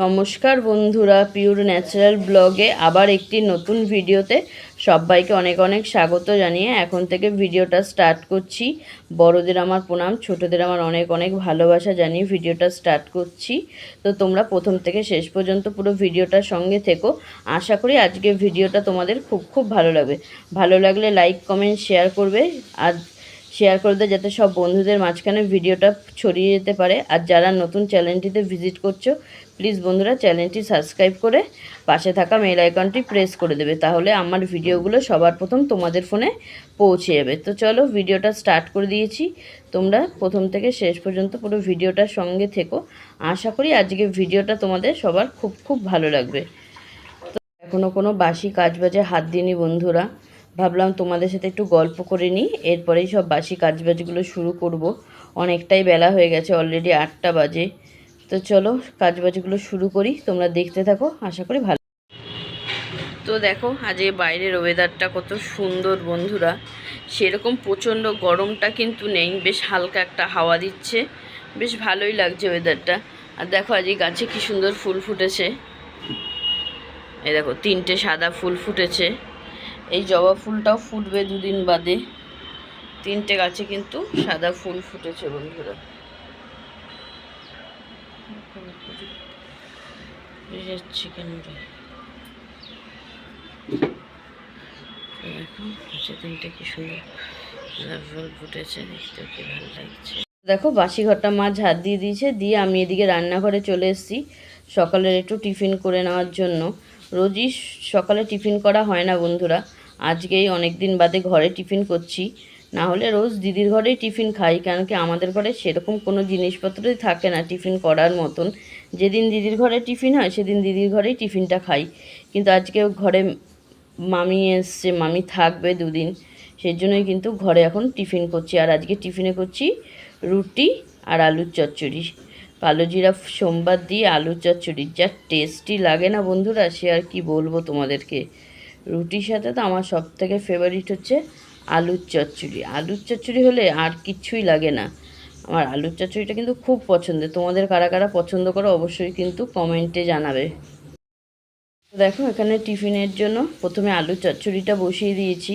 নমস্কার বন্ধুরা, pure natural ব্লগে আবার একটি নতুন ভিডিওতে সবাইকে অনেক অনেক স্বাগত জানিয়ে এখন থেকে ভিডিওটা স্টার্ট করছি। বড়দের আমার প্রণাম, ছোটদের আমার অনেক অনেক ভালোবাসা জানিয়ে ভিডিওটা স্টার্ট করছি। তো তোমরা প্রথম থেকে শেষ পর্যন্ত পুরো ভিডিওটার সঙ্গে থেকো। আশা করি আজকের ভিডিওটা তোমাদের খুব ভালো লাগবে। ভালো লাগলে লাইক কমেন্ট শেয়ার করবে, আর শেয়ার করে দেয় যাতে সব বন্ধুদের মাঝখানে ভিডিওটা ছড়িয়ে যেতে পারে। আর যারা নতুন চ্যানেলটিতে ভিজিট করছো, প্লিজ বন্ধুরা চ্যানেলটি সাবস্ক্রাইব করে পাশে থাকা বেল আইকনটি প্রেস করে দেবে, তাহলে আমার ভিডিওগুলো সবার প্রথম তোমাদের ফোনে পৌঁছে যাবে। তো চলো ভিডিওটা স্টার্ট করে দিয়েছি, তোমরা প্রথম থেকে শেষ পর্যন্ত পুরো ভিডিওটার সঙ্গে থেকো। আশা করি আজকে ভিডিওটা তোমাদের সবার খুব ভালো লাগবে। তো এখনও কোনো বাসি কাজবাজে হাত দিইনি বন্ধুরা, ভাবলাম তোমাদের সাথে একটু গল্প করে নিই, এরপরেই সব বাসি কাজবাজগুলো শুরু করব। অনেকটাই বেলা হয়ে গেছে, অলরেডি 8টা বাজে। তো চলো কাজবাজগুলো শুরু করি, তোমরা দেখতে থাকো, আশা করি ভালো। তো দেখো আজকে বাইরের ওয়েদারটা কত সুন্দর বন্ধুরা, সেরকম প্রচণ্ড গরমটা কিন্তু নেই, বেশ হালকা একটা হাওয়া দিচ্ছে, বেশ ভালোই লাগছে ওয়েদারটা। আর দেখো আজকে গাছে কি সুন্দর ফুল ফুটেছে, এই দেখো 3টে সাদা ফুল ফুটেছে। এই জবা ফুলটাও ফুটবে 2 দিন বাদে। 3টে গাছে কিন্তু সাদা ফুল ফুটেছে বন্ধুরা। চিকেন কি সুন্দর ফুল ফুটেছে, দেখতে কি ভালো লাগছে। দেখো বাসি ঘরটা মা ঝাড় দিয়ে দিয়েছে, দিয়ে আমি এদিকে রান্নাঘরে চলে এসেছি সকালের একটু টিফিন করে নেওয়ার জন্য। রোজই সকালে টিফিন করা হয় না বন্ধুরা, আজকেই অনেক দিন বাদে ঘরে টিফিন করছি। না হলে রোজ দিদির ঘরেই টিফিন খাই, কারণ কি আমাদের ঘরে সেরকম কোনো জিনিসপত্রই থাকে না টিফিন করার মতন। যেদিন দিদির ঘরে টিফিন হয় সেদিন দিদির ঘরেই টিফিনটা খাই। কিন্তু আজকে ঘরে মামি এসছে, মামি থাকবে 2 দিন, সেই জন্যই কিন্তু ঘরে এখন টিফিন করছি। আর আজকে টিফিনে করছি রুটি আর আলুর চচ্চড়ি। কালো জিরা সোমবার দিয়ে আলুর চচ্চড়ি যা টেস্টি লাগে না বন্ধুরা, সে আর কি বলবো তোমাদেরকে। রুটির সাথে তো আমার সবথেকে ফেভারিট হচ্ছে আলুর চচ্চড়ি। আলুর চচ্চড়ি হলে আর কিচ্ছুই লাগে না। আমার আলুর চচ্চড়িটা কিন্তু খুব পছন্দের। তোমাদের কারা কারা পছন্দ করো অবশ্যই কিন্তু কমেন্টে জানাবে। দেখো এখানে টিফিনের জন্য প্রথমে আলু চচ্চড়িটা বসিয়ে দিয়েছি।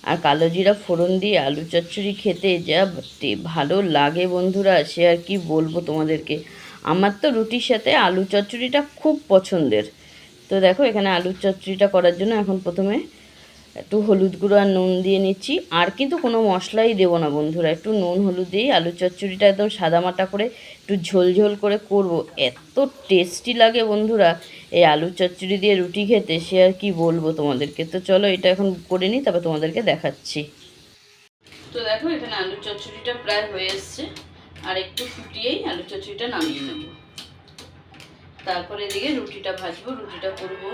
আর কালো জিরা ফোড়ন দিয়ে আলু চচ্চড়ি খেতে যা ভালো লাগে বন্ধুরা, সে আর কি বলবো তোমাদেরকে। আমার তো রুটির সাথে আলু চচ্চড়িটা খুব পছন্দের। তো দেখো এখানে আলু চচ্চড়িটা করার জন্য এখন প্রথমে একটু হলুদ গুঁড়ো আর নুন দিয়ে নিচ্ছি। আর কিন্তু কোনো মশলাই দেবো না বন্ধুরা, একটু নুন হলুদ দিয়েই আলু চচ্চড়িটা একদম সাদামাটা করে একটু ঝোল করে করব। এত টেস্টি লাগে বন্ধুরা এই আলু চচ্চড়ি দিয়ে রুটি খেতে, সে আর কি বলবো তোমাদেরকে। তো চলো এটা এখন করে নিই, তবে তোমাদেরকে দেখাচ্ছি। তো দেখো এখানে আলু চচ্চড়িটা প্রায় হয়ে এসছে, আর একটু ফুটিয়েই আলু চচ্চড়িটা নামিয়ে নেব। তারপরে এদিকে রুটিটা ভাজবো, রুটিটা করবো।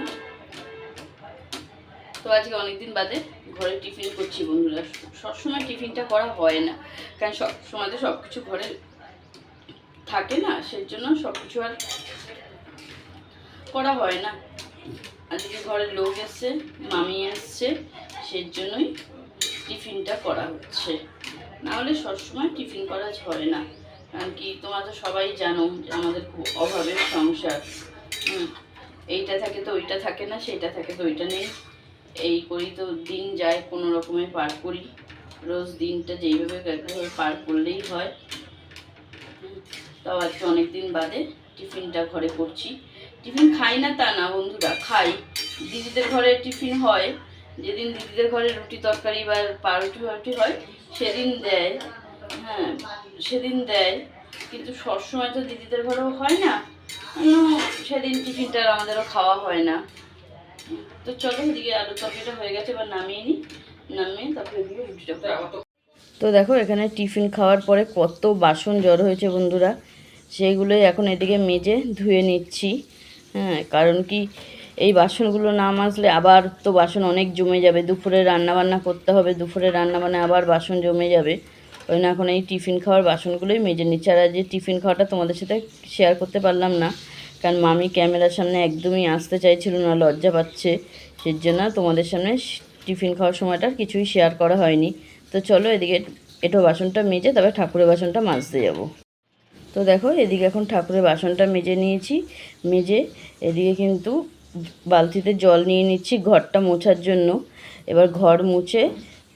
তো আজকে অনেকদিন বাদে ঘরে টিফিন করছি বন্ধুরা। সবসময় টিফিনটা করা হয় না, কারণ সবসময় তো সব কিছু ঘরে থাকে না, সেই জন্য সব কিছু আর করা হয় না। আজকে ঘরের লোক এসছে, মামি এসছে, সেই জন্যই টিফিনটা করা হচ্ছে। না হলে সবসময় টিফিন করা হয় না, কারণ কি তোমরা তো সবাই জানো যে আমাদের খুব অভাবের সংসার। এইটা থাকে তো ওইটা থাকে না, সেইটা থাকে তো ওইটা নেই, এই করি তো দিন যায় কোনো রকমে পার করি। রোজ দিনটা যেইভাবে পার করলেই হয়। তাও আজকে অনেক দিন বাদে টিফিনটা ঘরে করছি। টিফিন খাই না তা না বন্ধুরা, খাই। দিদিদের ঘরে টিফিন হয়, যেদিন দিদিদের ঘরে রুটি তরকারি বা পাউরুটি হয় সেদিন দেয়, হ্যাঁ সেদিন দেয়। কিন্তু সবসময় তো দিদিদের ঘরেও হয় না, সেদিন টিফিনটা আমাদেরও খাওয়া হয় না। তো চলো এদিকে আলু তরকারিটা হয়ে গেছে, এবার নামিয়ে নিই, নামিয়ে তারপরে এদিকে রুটিটা। তো দেখো এখানে টিফিন খাওয়ার পরে কত বাসন জড়ো হয়েছে বন্ধুরা, সেইগুলোই এখন এদিকে মেজে ধুয়ে নিচ্ছি। হ্যাঁ, কারণ কি এই বাসনগুলো না মাজলে আবার তো বাসন অনেক জমে যাবে। দুপুরে রান্নাবান্না করতে হবে, দুপুরে রান্নাবান্না আবার বাসন জমে যাবে। ওই না এখন এই টিফিন খাওয়ার বাসনগুলোই মেজে নিচ্ছি। আর যে টিফিন খাওয়াটা তোমাদের সাথে শেয়ার করতে পারলাম না, কারণ মামি ক্যামেরার সামনে একদমই আসতে চাইছিল না, লজ্জা পাচ্ছে, সেই জন্য তোমাদের সামনে টিফিন খাওয়ার সময়টা কিছুই শেয়ার করা হয়নি। তো চলো এদিকে এঁটো বাসনটা মেজে তবে ঠাকুরের বাসনটা মাজতে যাব। তো দেখো এদিকে এখন ঠাকুরের বাসনটা মেজে নিয়েছি, মেজে এদিকে কিন্তু বালতিতে জল নিয়ে নিচ্ছি ঘরটা মোছার জন্য। এবার ঘর মুছে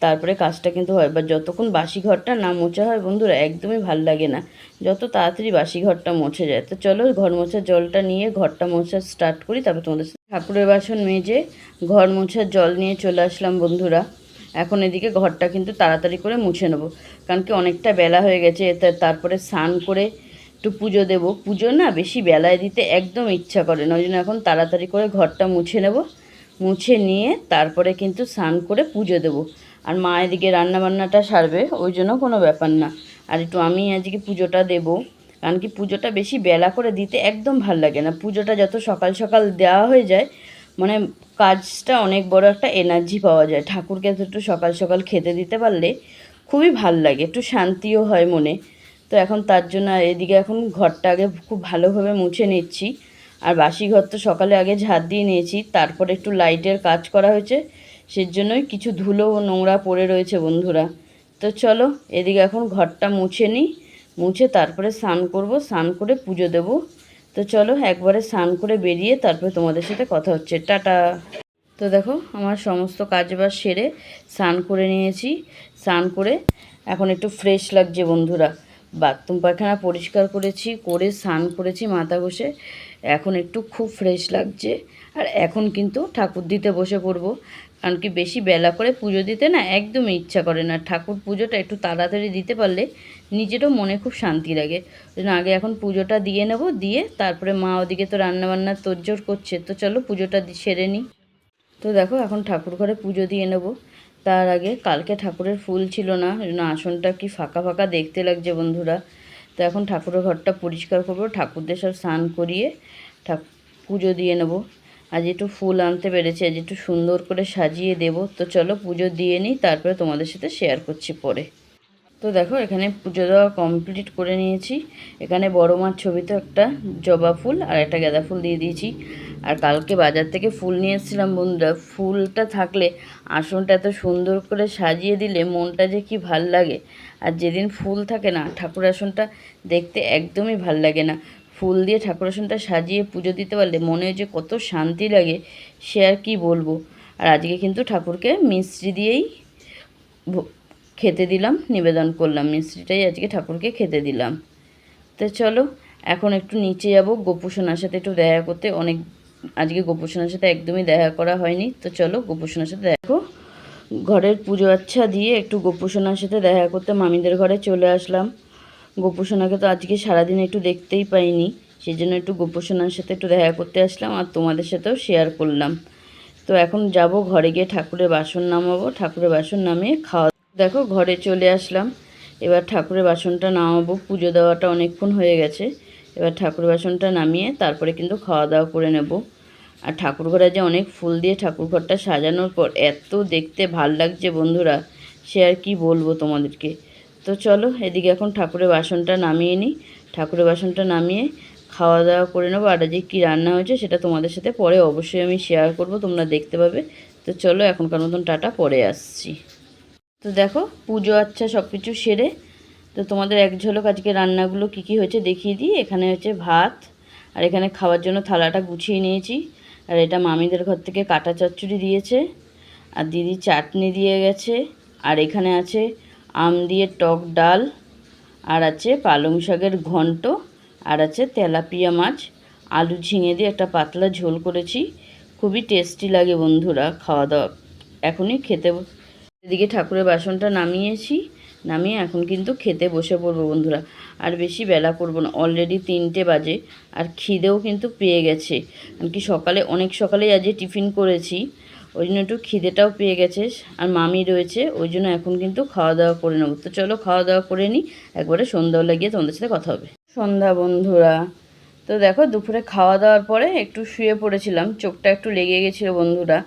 তারপরে কাজটা কিন্তু হয়, বা যতক্ষণ বাসি ঘরটা না মোছা হয় বন্ধুরা একদমই ভাল লাগে না, যত তাড়াতাড়ি বাসি ঘরটা মুছে যায়। তো চলো ঘর মোছার জলটা নিয়ে ঘরটা মোছা স্টার্ট করি, তারপর তোমাদের ঠাকুরের বাসন মেজে ঘর মোছার জল নিয়ে চলে আসলাম বন্ধুরা। এখন এদিকে ঘরটা কিন্তু তাড়াতাড়ি করে মুছে নেবো, কারণ কি অনেকটা বেলা হয়ে গেছে। তারপরে স্নান করে একটু পুজো দেবো, পুজো না বেশি বেলায় দিতে একদম ইচ্ছা করে না, ওই জন্য এখন তাড়াতাড়ি করে ঘরটা মুছে নেব। মুছে নিয়ে তারপরে কিন্তু স্নান করে পুজো দেবো। আর মা এদিকে রান্নাবান্নাটা সারবে, ওই জন্য কোনো ব্যাপার না। আর একটু আমি আজকে পুজোটা দেবো, কারণ কি পুজোটা বেশি বেলা করে দিতে একদম ভাল লাগে না। পুজোটা যত সকাল সকাল দেওয়া হয়ে যায়, মানে কাজটা অনেক বড় একটা এনার্জি পাওয়া যায়। ঠাকুরকে একটু সকাল সকাল খেতে দিতে পারলে খুবই ভাল লাগে, একটু শান্তিও হয় মনে। তো এখন তার জন্য এদিকে এখন ঘরটা আগে খুব ভালোভাবে মুছে নিচ্ছি। আর বাসি ঘর তো সকালে আগে ঝাড় দিয়ে নিয়েছি, তারপরে একটু লাইটের কাজ করা হয়েছে, সেজন্যই কিছু ধুলো ও নোংরা পড়ে রয়েছে বন্ধুরা। তো চলো এদিকে এখন ঘরটা মুছে নিই, মুছে তারপরে স্নান করব, স্নান করে পুজো দেব। তো চলো একবারে স্নান করে বেরিয়ে তারপরে তোমাদের সাথে কথা হচ্ছে, টাটা। তো দেখো আমার সমস্ত কাজবাজ সেরে স্নান করে নিয়েছি, স্নান করে এখন একটু ফ্রেশ লাগছে বন্ধুরা। বাথরুম পায়খানা পরিষ্কার করেছি, করে স্নান করেছি মাথা ঘষে, এখন একটু খুব ফ্রেশ লাগছে। আর এখন কিন্তু ঠাকুর দিতে বসে পড়বো, কারণ কি বেশি বেলা করে পুজো দিতে না একদমই ইচ্ছা করে না। ঠাকুর পুজোটা একটু তাড়াতাড়ি দিতে পারলে নিজেরও মনে খুব শান্তি লাগে। ওই জন্য আগে এখন পুজোটা দিয়ে নেব, দিয়ে তারপরে মা ওদিকে তো রান্নাবান্নার তোড়জোড় করছে। তো চলো পুজোটা সেরে নিই। তো দেখো এখন ঠাকুর ঘরে পুজো দিয়ে নেব। তার আগে কালকে ঠাকুরের ফুল ছিল না, ওই জন্য আসনটা কি ফাঁকা ফাঁকা দেখতে লাগছে বন্ধুরা। তো এখন ঠাকুরের ঘরটা পরিষ্কার করবো, ঠাকুরদের সব স্নান করিয়ে পুজো দিয়ে নেব। আজ একটু ফুল আনতে পেরেছি, আজ একটু সুন্দর করে সাজিয়ে দেব। তো চলো পুজো দিয়ে নিই, তারপরে তোমাদের সাথে শেয়ার করছি পরে। তো দেখো এখানে পুজো দেওয়া কমপ্লিট করে নিয়েছি। এখানে বড় মার ছবিতে একটা জবা ফুল আর একটা গাঁদা ফুল দিয়ে দিয়েছি। আর কালকে বাজার থেকে ফুল নিয়ে এসেছিলাম বন্ধুরা, ফুলটা থাকলে আসনটা এত সুন্দর করে সাজিয়ে দিলে মনটা যে কি ভাল লাগে। আর যেদিন ফুল থাকে না, ঠাকুর আসনটা দেখতে একদমই ভাল লাগে না। ফুল দিয়ে ঠাকুর আসনটা সাজিয়ে পুজো দিতে পারলে মনে যে কত শান্তি লাগে, সে আর কি বলবো। আর আজকে কিন্তু ঠাকুরকে মিষ্টি দিয়েই খেতে দিলাম, নিবেদন করলাম, মিষ্টিটাই আজকে ঠাকুরকে খেতে দিলাম। তো চলো এখন একটু নিচে যাব গোপুসোনার সাথে একটু দেখা করতে। আজকে গোপুসোনার সাথে একদমই দেখা করা হয়নি। তো চলো গোপুসোনার সাথে দেখো, ঘরের পুজো আচ্ছা দিয়ে একটু গোপুসোনার সাথে দেখা করতে মামিদের ঘরে চলে আসলাম। গোপুসোনাকে তো আজকে সারাদিন একটু দেখতেই পাইনি, সেই জন্য একটু গোপুসোনার সাথে একটু দেখা করতে আসলাম, আর তোমাদের সাথেও শেয়ার করলাম। তো এখন যাব ঘরে গিয়ে ঠাকুরের বাসন নামাবো, ঠাকুরের বাসন নামিয়ে খাওয়া। দেখো ঘরে চলে আসলাম, এবার ঠাকুরের বাসনটা নামাবো, পুজো দেওয়াটা অনেকক্ষণ হয়ে গেছে। এবার ঠাকুরের বাসনটা নামিয়ে তারপরে কিন্তু খাওয়া দাওয়া করে নেব। আর ঠাকুর ঘরে যে অনেক ফুল দিয়ে ঠাকুর ঘরটা সাজানোর পর এত দেখতে ভাল লাগছে বন্ধুরা, সে আর কি বলবো তোমাদেরকে। তো চলো এদিকে এখন ঠাকুরের বাসনটা নামিয়ে নিই, ঠাকুরের বাসনটা নামিয়ে খাওয়া দাওয়া করে নেবো। আর যে কী রান্না হয়েছে সেটা তোমাদের সাথে পরে অবশ্যই আমি শেয়ার করব, তোমরা দেখতে পাবে। তো চলো এখনকার মতন টাটা, পরে আসছি। তো দেখো পুজো আচ্ছা সব কিছু সেরে তো তোমাদের এক ঝলক আজকে রান্নাগুলো কী কী হয়েছে দেখিয়ে দিই। এখানে হচ্ছে ভাত, আর এখানে খাওয়ার জন্য থালাটা গুছিয়ে নিয়েছি। আর এটা মামিদের ঘর থেকে কাটা চচ্চড়ি দিয়েছে, আর দিদি চাটনি দিয়ে গেছে। আর এখানে আছে আম দিয়ে টক ডাল, আর আছে পালং শাকের ঘন্ট, আর আছে তেলাপিয়া মাছ আলু ঝিঙে দিয়ে একটা পাতলা ঝোল করেছি। খুবই টেস্টি লাগে বন্ধুরা খাওয়া দাওয়া। এখনই খেতে, এদিকে ঠাকুরের বাসনটা নামিয়েছি, নামিয়ে এখন কিন্তু খেতে বসে পড়বো বন্ধুরা। আর বেশি বেলা করবো না, অলরেডি 3টে বাজে, আর খিদেও কিন্তু পেয়ে গেছে। কারণ কি অনেক সকালেই আজকে টিফিন করেছি, ওই জন্য একটু খিদেটাও পেয়ে গেছে। আর মামি রয়েছে, ওই জন্য এখন কিন্তু খাওয়া দাওয়া করে নেবো। তো চলো খাওয়া দাওয়া করে নিই, একবারে সন্ধ্যাবেলা গিয়ে তোমাদের সাথে কথা হবে। সন্ধ্যা বন্ধুরা, তো দেখো দুপুরে খাওয়া দাওয়ার পরে একটু শুয়ে পড়েছিলাম, চোখটা একটু লেগে গেছিলো বন্ধুরা।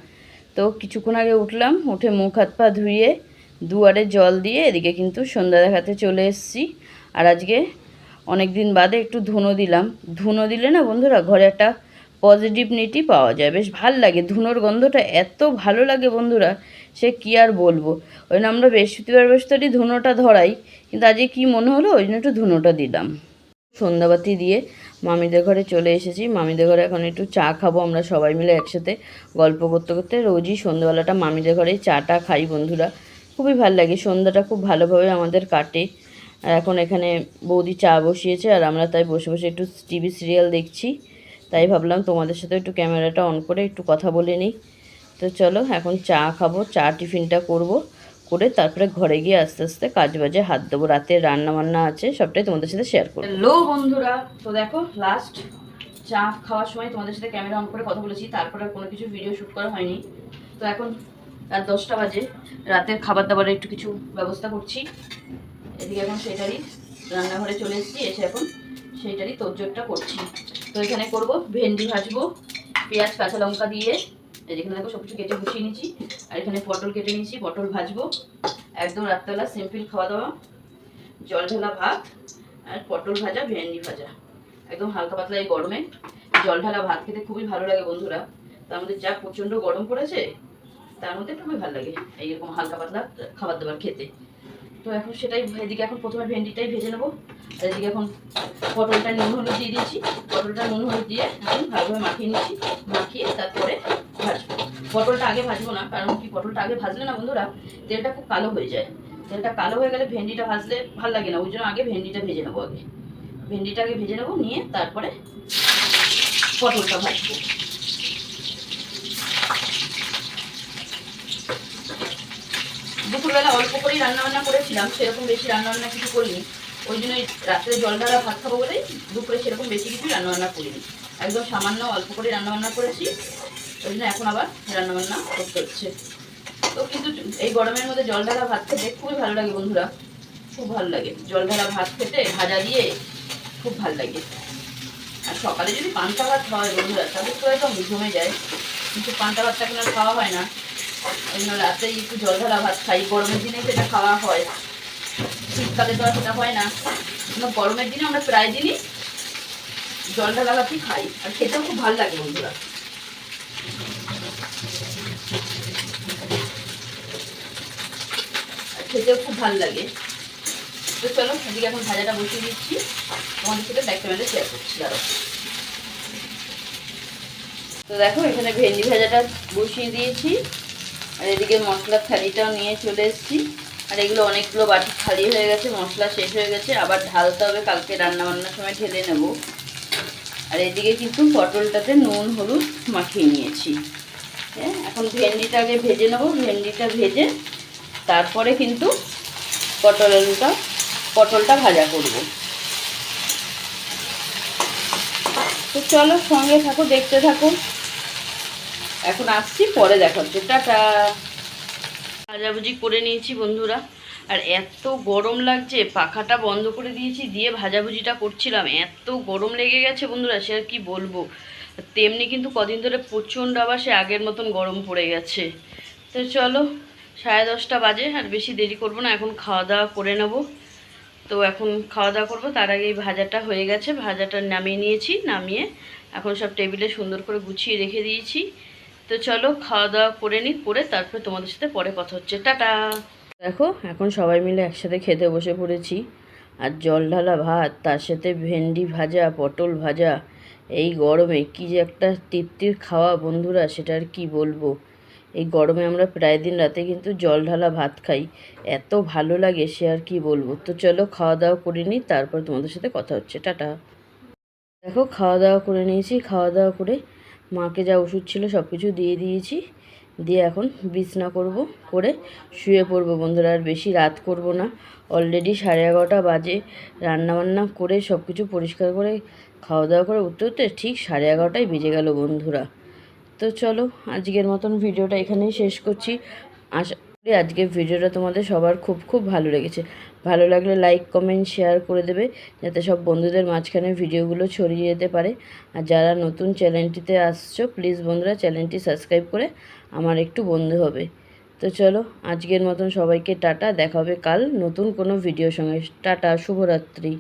তো কিছুক্ষণ আগে উঠলাম, উঠে মুখ হাত পা ধুয়ে দুয়ারে জল দিয়ে এদিকে কিন্তু সন্ধ্যা দেখাতে চলে এসেছি। আর আজকে অনেক দিন বাদে একটু ধুনো দিলাম। ধুনো দিলে না বন্ধুরা ঘরে একটা পজিটিভিটি পাওয়া যায়, বেশ ভাল লাগে। ধুনোর গন্ধটা এত ভালো লাগে বন্ধুরা, সে কী আর বলবো। ওই জন্য আমরা বৃহস্পতিবার ধুনোটা ধরাই, কিন্তু আজকে কী মনে হলো ওই জন্য একটু ধুনোটা দিলাম। সন্ধ্যাবাতি দিয়ে মামিদের ঘরে চলে এসেছি। মামিদের ঘরে এখন একটু চা খাবো আমরা সবাই মিলে একসাথে গল্প করতে করতে। রোজই সন্ধ্যাবেলাটা মামিদের ঘরেই চাটা খাই বন্ধুরা, খুবই ভালো লাগে। সন্ধ্যাটা খুব ভালোভাবে আমাদের কাটে। আর এখন এখানে বৌদি চা বসিয়েছে আর আমরা তাই বসে বসে একটু টিভি সিরিয়াল দেখছি। তাই ভাবলাম তোমাদের সাথে একটু ক্যামেরাটা অন করে একটু কথা বলে নিই। তো চলো এখন চা খাবো, চা টিফিনটা করব, করে তারপরে ঘরে গিয়ে আস্তে আস্তে কাজ বাজে হাত দেবো। রাতে রান্না বান্না আছে, সবটাই তোমাদের সাথে শেয়ার করবো। হ্যালো বন্ধুরা, তো দেখো লাস্ট চা খাওয়ার সময় তোমাদের সাথে ক্যামেরা অন করে কথা বলেছি, তারপরে কোনো কিছু ভিডিও শ্যুট করা হয়নি। তো এখন রাত 10টা বাজে, রাতের খাবার দাবারের একটু কিছু ব্যবস্থা করছি। এদিকে এখন সেটারই রান্নাঘরে চলে এসেছি, এসে এখন সেইটারই তোড়জোড়টা করছি। তো এখানে করব ভেন্ডি ভাজবো পেঁয়াজ কাঁচা লঙ্কা দিয়ে। এখানে দেখো সব কিছু কেটে গুছিয়ে নিয়েছি। আর এখানে পটল কেটে নিয়েছি, পটল ভাজবো। একদম রাত্রেবেলা সিম্পল খাওয়া দাওয়া, জল ঢালা ভাত আর পটল ভাজা ভেন্ডি ভাজা, একদম হালকা পাতলা। এই গরমে জল ঢালা ভাত খেতে খুবই ভালো লাগে বন্ধুরা। তার মধ্যে যা প্রচণ্ড গরম পড়েছে, তার মধ্যে খুবই ভালো লাগে এইরকম হালকা পাতলা খাবার দাবার খেতে। তো এখন সেটাই, এদিকে এখন প্রথমে ভেন্ডিটাই ভেজে নেবো। আর এদিকে এখন পটলটা নুন হলুদ দিয়ে দিয়েছি। পটলটা নুন হলুদ দিয়ে এখন ভালোভাবে মাখিয়ে নিচ্ছি, মাখিয়ে তারপরে ভাজবো। পটলটা আগে ভাজবো না, কারণ কি পটলটা আগে ভাজলে না বন্ধুরা তেলটা খুব কালো হয়ে যায়। তেলটা কালো হয়ে গেলে ভেন্ডিটা ভাজলে ভালো লাগে না, ওই জন্য আগে ভেন্ডিটা ভেজে নেবো। আগে ভেন্ডিটা আগে ভেজে নেবো, নিয়ে তারপরে পটলটা ভাজবো। দুপুরবেলা অল্প করেই রান্নাবান্না করেছিলাম, সেরকম বেশি রান্নাবান্না কিছু করিনি। ওই জন্য রাত্রে জল ঢালা ভাত খাবো বলেই দুপুরে সেরকম বেশি কিছু রান্নাবান্না করিনি, একদম সামান্য অল্প করে রান্নাবান্না করেছি। ওই জন্য এখন আবার রান্নাবান্না করতে হচ্ছে। তো কিন্তু এই গরমের মধ্যে জল ঢালা ভাত খেতে খুবই ভালো লাগে বন্ধুরা, খুব ভালো লাগে জল ঢালা ভাত খেতে, ভাজা দিয়ে খুব ভালো লাগে। আর সকালে যদি পান্তা ভাত হয় বন্ধুরা তাহলে তো একদম জমে যায়, কিন্তু পান্তা ভাতটা এখন আর খাওয়া হয় না। ওই জন্য রাতেই একটু জল ঢালা ভাত খাই। গরমের দিনে সেটা খাওয়া হয়, শীতকালে তো আর সেটা হয় না। গরমের দিনে আমরা প্রায় দিনই জল ঢালা ভাতই খাই, আর খেতেও খুব ভালো লাগে বন্ধুরা। আর খেতেও খুব ভালো লাগে। তো চলো এদিকে এখন ভাজাটা বসিয়ে দিচ্ছি, তোমাদের সাথে ব্যাক ক্যামেরা শেয়ার করছি আরো। তো দেখো এখানে ভেন্ডি ভাজাটা বসিয়ে দিয়েছি, আর এদিকে মশলার থালিটাও নিয়ে চলে এসেছি। আর এগুলো অনেকগুলো বাটি খালি হয়ে গেছে, মশলা শেষ হয়ে গেছে, আবার ঢালতে হবে, কালকে রান্নাবান্নার সময় ঢেলে নেব। আর এদিকে কিন্তু পটলটাতে নুন হলুদ মাখিয়ে নিয়েছি। হ্যাঁ, এখন ভেন্ডিটা আগে ভেজে নেব। ভেন্ডিটা ভেজে তারপরে কিন্তু পটলটা ভাজা করব। তো চলো সঙ্গে থাকো, দেখতে থাকো। এখন আসছি, পরে দেখা হচ্ছে, টাটা। ভাজাভুজি করে নিয়েছি বন্ধুরা, আর এত গরম লাগছে, পাখাটা বন্ধ করে দিয়েছি, দিয়ে ভাজাভুজিটা করছিলাম। এত গরম লেগে গেছে বন্ধুরা, সে আর কি বলবো। তেমনি কিন্তু কদিন ধরে প্রচণ্ড আবার সে আগের মতন গরম পড়ে গেছে। তো চলো 10:30 বাজে, আর বেশি দেরি করব না, এখন খাওয়া দাওয়া করে নেব। তো এখন খাওয়া দাওয়া করবো, তার আগেই ভাজাটা হয়ে গেছে, ভাজাটা নামিয়ে নিয়েছি। নামিয়ে এখন সব টেবিলে সুন্দর করে গুছিয়ে রেখে দিয়েছি। তো চলো খাওয়া দাওয়া করে নিই, করে তারপরে তোমাদের সাথে পরে কথা হচ্ছে, টাটা। দেখো এখন সবাই মিলে একসাথে খেতে বসে পড়েছি। আর জল ঢালা ভাত, তার সাথে ভেন্ডি ভাজা, পটল ভাজা। এই গরমে কী যে একটা তৃপ্তির খাওয়া বন্ধুরা, সেটা আর কি বলবো। এই গরমে আমরা প্রায় দিন রাতে কিন্তু জল ঢালা ভাত খাই, এত ভালো লাগে সে আর কি বলবো। তো চলো খাওয়া দাওয়া করে নিই, তারপর তোমাদের সাথে কথা হচ্ছে, টাটা। দেখো খাওয়া দাওয়া করে নিয়েছি, খাওয়া দাওয়া করে মাকে যা ওষুধ ছিল সব কিছু দিয়ে দিয়েছি। দিয়ে এখন বিছনা করব, করে শুয়ে পড়বো বন্ধুরা। আর বেশি রাত করব না, অলরেডি 11:30 বাজে। রান্নাবান্না করে সব কিছু পরিষ্কার করে খাওয়া দাওয়া করে উঠতে উঠতে ঠিক 11:30টাই বেজে গেল বন্ধুরা। তো চলো আজকের মতন ভিডিওটা এখানেই শেষ করছি। আশা করি আজকের ভিডিওটা তোমাদের সবার খুব খুব ভালো লেগেছে। ভালো লাগলে লাইক কমেন্ট শেয়ার করে দেবে, যাতে সব বন্ধুদের মাঝখানে ভিডিওগুলো ছড়িয়ে যেতে পারে। আর যারা নতুন চ্যানেলটিতে আসছো, প্লিজ বন্ধুরা চ্যানেলটি সাবস্ক্রাইব করে আমার একটু বন্ধু হবে। তো চলো আজকের মতন সবাইকে টাটা, দেখা হবে কাল নতুন কোনো ভিডিওর সঙ্গে। টাটা, শুভরাত্রি।